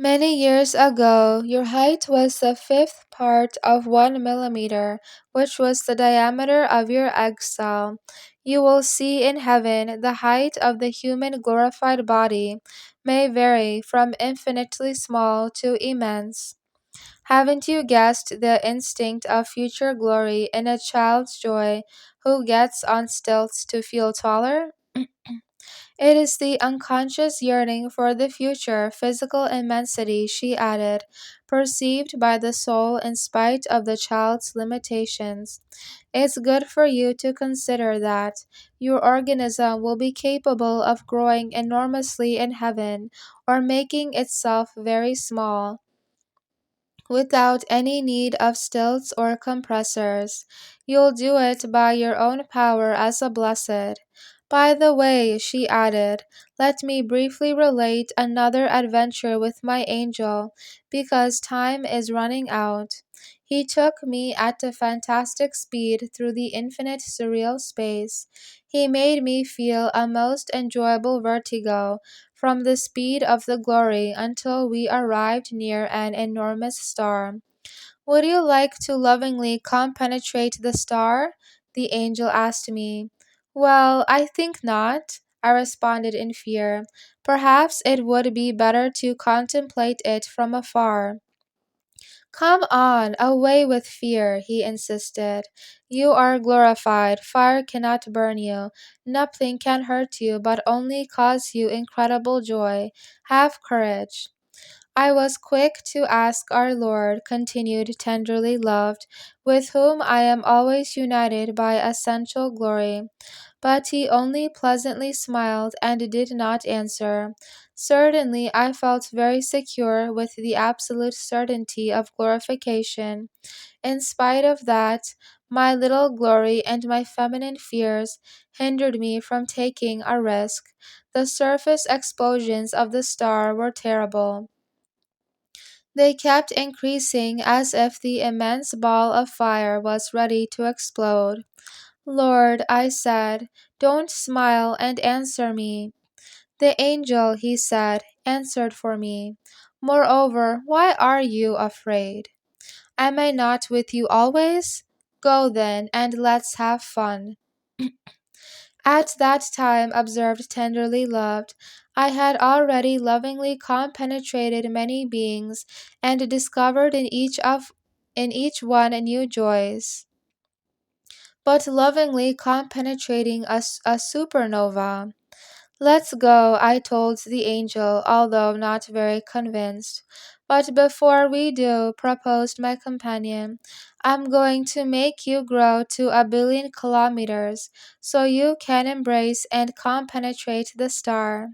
Many years ago, your height was the fifth part of 1 millimeter, which was the diameter of your egg cell. You will see in heaven the height of the human glorified body may vary from infinitely small to immense. Haven't you guessed the instinct of future glory in a child's joy who gets on stilts to feel taller? It is the unconscious yearning for the future physical immensity, she added, perceived by the soul in spite of the child's limitations. It's good for you to consider that your organism will be capable of growing enormously in heaven or making itself very small without any need of stilts or compressors. You'll do it by your own power as a blessed. By the way, she added, let me briefly relate another adventure with my angel, because time is running out. He took me at a fantastic speed through the infinite surreal space. He made me feel a most enjoyable vertigo from the speed of the glory until we arrived near an enormous star. Would you like to lovingly compenetrate the star? The angel asked me. Well, I think not, I responded in fear. Perhaps it would be better to contemplate it from afar. Come on, away with fear, he insisted. You are glorified. Fire cannot burn you. Nothing can hurt you, but only cause you incredible joy. Have courage. I was quick to ask our Lord, continued tenderly loved, with whom I am always united by essential glory. But he only pleasantly smiled and did not answer. Certainly, I felt very secure with the absolute certainty of glorification. In spite of that, my little glory and my feminine fears hindered me from taking a risk. The surface explosions of the star were terrible. They kept increasing as if the immense ball of fire was ready to explode. Lord, I said, don't smile and answer me. The angel, he said, answered for me. Moreover, why are you afraid? Am I not with you always? Go then, and let's have fun. At that time, observed tenderly loved, I had already lovingly compenetrated many beings, and discovered in each one new joys. But lovingly compenetrating a supernova. Let's go, I told the angel, although not very convinced. But before we do, proposed my companion, I'm going to make you grow to 1 billion kilometers so you can embrace and compenetrate the star.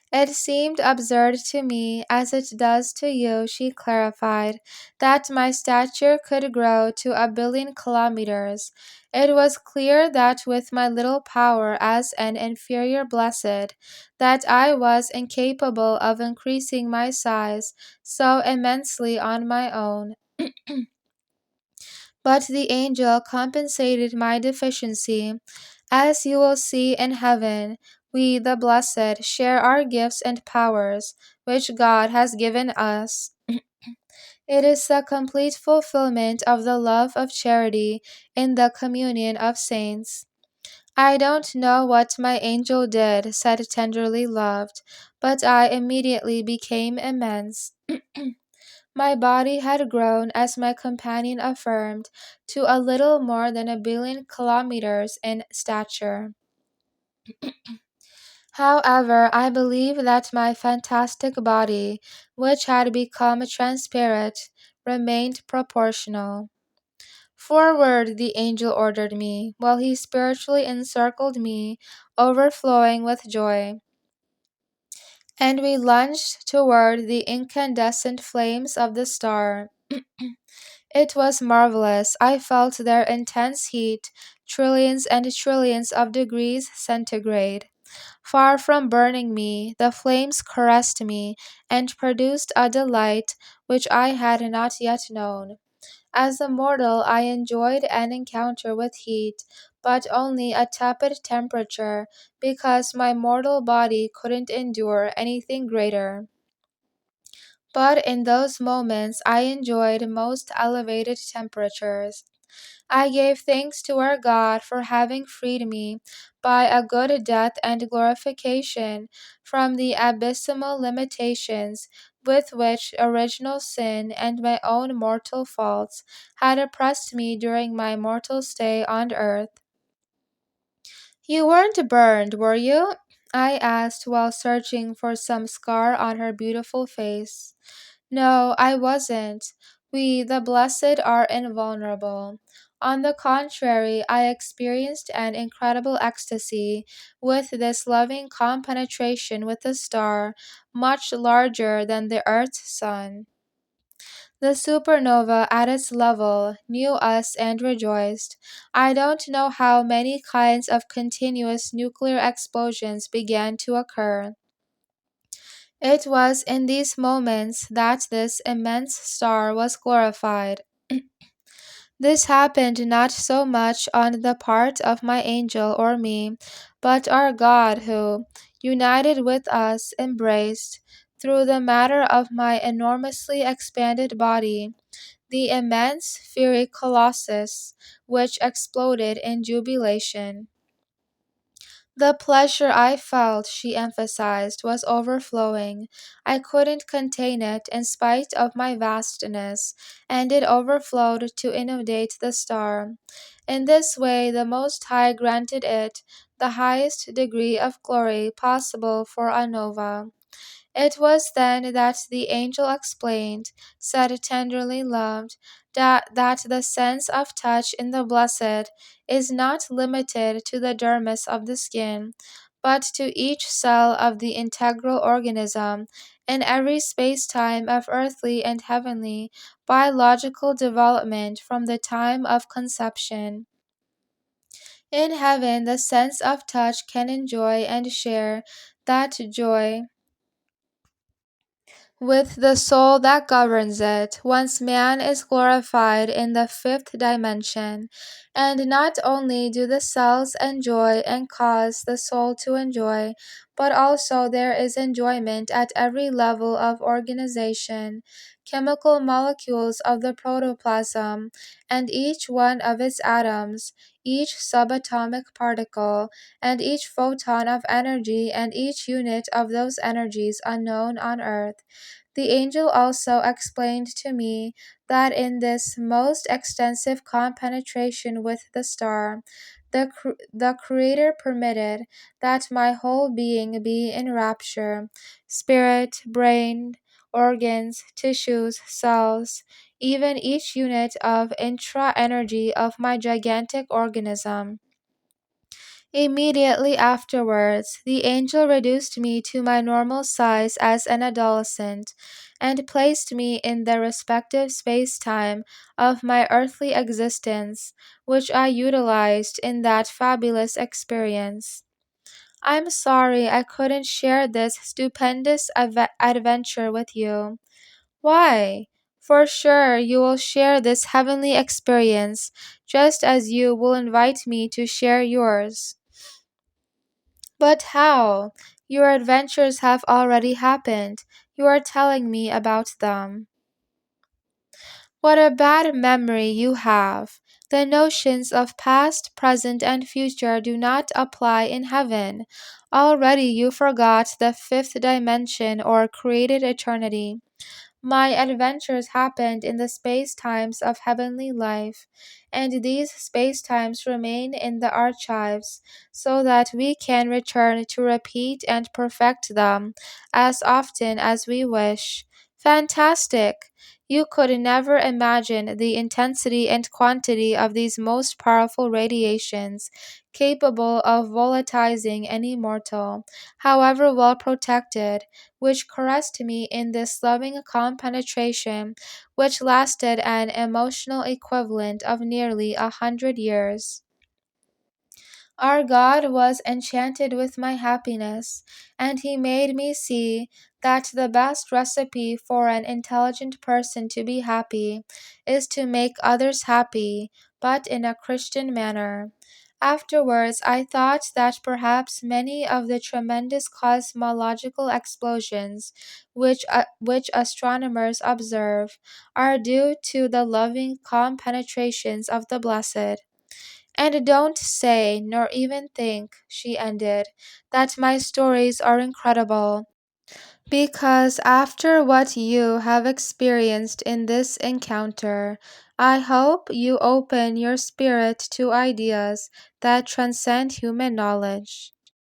It seemed absurd to me, as it does to you, she clarified, that my stature could grow to 1 billion kilometers. It was clear that with my little power as an inferior blessed, that I was incapable of increasing my size so immensely on my own. But the angel compensated my deficiency. As you will see in heaven, we, the blessed, share our gifts and powers, which God has given us. It is the complete fulfillment of the love of charity in the communion of saints. I don't know what my angel did, said tenderly loved, but I immediately became immense. My body had grown, as my companion affirmed, to a little more than 1 billion kilometers in stature. However, I believe that my fantastic body, which had become transparent, remained proportional. Forward, the angel ordered me, while he spiritually encircled me, overflowing with joy. And we lunged toward the incandescent flames of the star. It was marvelous. I felt their intense heat, trillions and trillions of degrees centigrade. Far from burning me, the flames caressed me and produced a delight which I had not yet known. As a mortal, I enjoyed an encounter with heat, but only a tepid temperature, because my mortal body couldn't endure anything greater. But in those moments, I enjoyed most elevated temperatures. I gave thanks to our God for having freed me by a good death and glorification from the abysmal limitations with which original sin and my own mortal faults had oppressed me during my mortal stay on earth. You weren't burned, were you? I asked while searching for some scar on her beautiful face. No, I wasn't. We, the blessed, are invulnerable. On the contrary, I experienced an incredible ecstasy with this loving compenetration with a star much larger than the Earth's sun. The supernova at its level knew us and rejoiced. I don't know how many kinds of continuous nuclear explosions began to occur. It was in these moments that this immense star was glorified. This happened not so much on the part of my angel or me, but our God who, united with us, embraced, through the matter of my enormously expanded body, the immense fiery colossus which exploded in jubilation. The pleasure I felt, she emphasized, was overflowing. I couldn't contain it in spite of my vastness, and it overflowed to inundate the star. In this way, the Most High granted it the highest degree of glory possible for a nova. It was then that the angel explained, said tenderly loved, that the sense of touch in the blessed is not limited to the dermis of the skin, but to each cell of the integral organism in every space-time of earthly and heavenly biological development from the time of conception. In heaven, the sense of touch can enjoy and share that joy with the soul that governs it, once man is glorified in the fifth dimension. And not only do the cells enjoy and cause the soul to enjoy, but also there is enjoyment at every level of organization. Chemical molecules of the protoplasm, and each one of its atoms, each subatomic particle, and each photon of energy, and each unit of those energies unknown on earth. The angel also explained to me that in this most extensive compenetration with the star, the Creator permitted that my whole being be in rapture, spirit, brain, organs, tissues, cells, even each unit of intra energy of my gigantic organism. Immediately afterwards, the angel reduced me to my normal size as an adolescent, and placed me in the respective space time of my earthly existence, which I utilized in that fabulous experience. I'm sorry I couldn't share this stupendous adventure with you. Why? For sure, you will share this heavenly experience, just as you will invite me to share yours. But how? Your adventures have already happened. You are telling me about them. What a bad memory you have. The notions of past, present, and future do not apply in heaven. Already you forgot the fifth dimension or created eternity. My adventures happened in the space times of heavenly life, and these space times remain in the archives so that we can return to repeat and perfect them as often as we wish. Fantastic! You could never imagine the intensity and quantity of these most powerful radiations, capable of volatilizing any mortal, however well protected, which caressed me in this loving compenetration, which lasted an emotional equivalent of nearly 100 years. Our God was enchanted with my happiness, and He made me see that the best recipe for an intelligent person to be happy is to make others happy, but in a Christian manner. Afterwards, I thought that perhaps many of the tremendous cosmological explosions which astronomers observe are due to the loving, calm penetrations of the Blessed. And don't say, nor even think, she ended, that my stories are incredible. Because after what you have experienced in this encounter, I hope you open your spirit to ideas that transcend human knowledge.